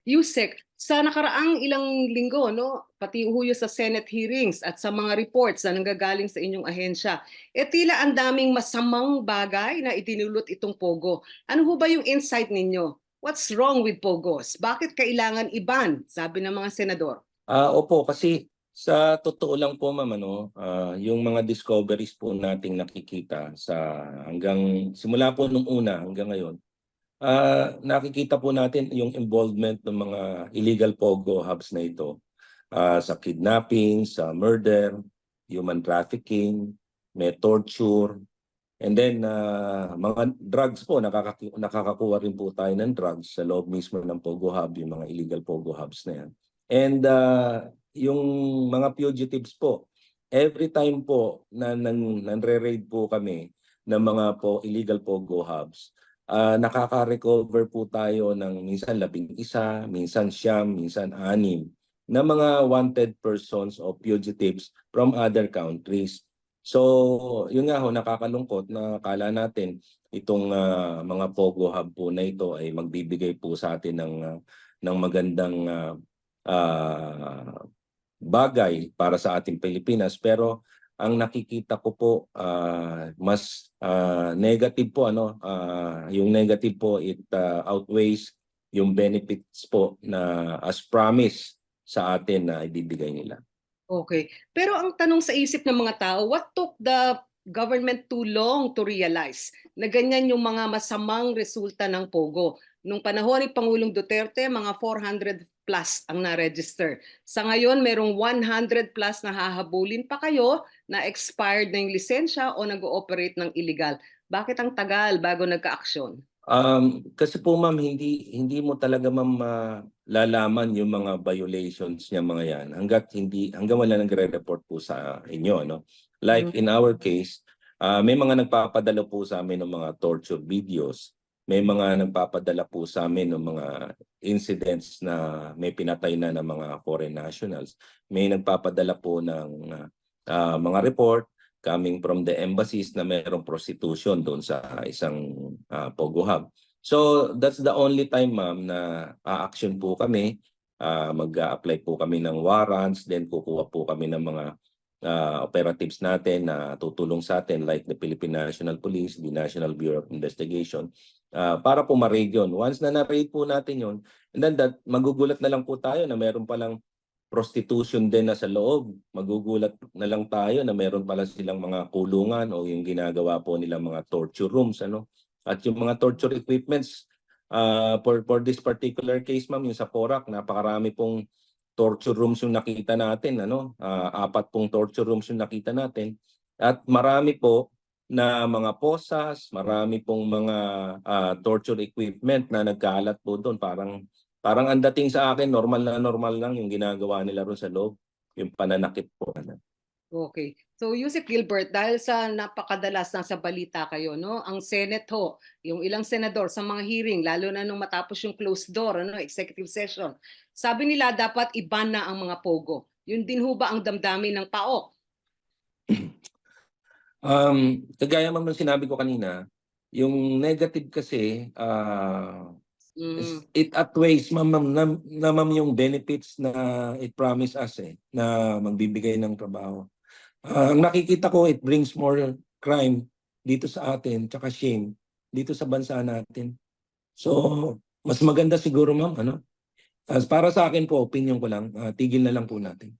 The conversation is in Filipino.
Yusek, sa nakaraang ilang linggo, no, pati uhuyo sa Senate hearings at sa mga reports na nanggagaling sa inyong ahensya, tila ang daming masamang bagay na itinulot itong Pogo. Ano ho ba yung insight ninyo? What's wrong with Pogos? Bakit kailangan iban? Sabi ng mga senador. Opo, kasi sa totoo lang po ma'am, yung mga discoveries po nating nakikita hanggang simula po nung una hanggang ngayon, nakikita po natin yung involvement ng mga illegal pogo hubs na ito sa kidnapping, sa murder, human trafficking, may torture, and then mga drugs po, nakakakuha rin po tayo ng drugs sa loob mismo ng pogo hub, yung mga illegal pogo hubs na yan. And yung mga fugitives po, every time po na nanre-raid po kami ng mga illegal pogo hubs, nakaka-recover po tayo ng minsan 11, minsan 9, minsan 6 na mga wanted persons o fugitives from other countries. So, yun nga ho, nakakalungkot na akala natin itong mga pogo hub po na ito ay magbibigay po sa atin ng magandang bagay para sa ating Pilipinas, pero ang nakikita ko po mas negative po yung negative po it outweighs yung benefits po na as promise sa atin na ibibigay nila. Okay. Pero ang tanong sa isip ng mga tao, what took the government too long to realize na ganyan yung mga masamang resulta ng Pogo? Nung panahon ni Pangulong Duterte, mga 400 plus ang na-register. Sa ngayon, merong 100 plus na hahabulin pa kayo na expired na yung lisensya o nag-ooperate ng illegal. Bakit ang tagal bago nagka-aksyon? Kasi po ma'am, hindi mo talaga ma'am lalaman yung mga violations niya mga yan hanggang wala nagre-report po sa inyo, no? Like in our case, may mga nagpapadala po sa amin ng mga torture videos. May mga nagpapadala po sa amin ng mga incidents na may pinatay na ng mga foreign nationals. May nagpapadala po ng mga report coming from the embassies na mayroong prostitution doon sa isang pogo hub. So that's the only time ma'am na a-action po kami. Mag-a-apply po kami ng warrants, then kukuha po kami ng mga operatives natin na tutulong sa atin like the Philippine National Police, the National Bureau of Investigation para po ma-raid yun. Once na na-raid po natin yun, and then magugulat na lang po tayo na meron palang prostitution din na sa loob. Magugulat na lang tayo na meron pala silang mga kulungan o yung ginagawa po nilang mga torture rooms. At yung mga torture equipments, for this particular case ma'am, yung sa Porac, napakarami pong torture rooms yung nakita natin. 4 pong torture rooms yung nakita natin. At marami po na mga posas, marami pong mga torture equipment na nagkalat po doon. Parang ang dating sa akin, normal lang yung ginagawa nila ron sa loob, yung pananakit po. Okay. So, Yusek Gilbert, dahil sa napakadalas na sa balita kayo, no? Ang Senate ho, yung ilang senador sa mga hearing, lalo na nung matapos yung closed door, executive session, sabi nila dapat iban na ang mga pogo. Yun din ho ba ang damdamin ng PAOK? Kagaya ng sinabi ko kanina, yung negative kasi, it outweighs ma'am yung benefits na it promise us na magbibigay ng trabaho. Ang nakikita ko, it brings more crime dito sa atin, tsaka shame dito sa bansa natin. So, mas maganda siguro ma'am, para sa akin po, opinion ko lang, tigil na lang po natin.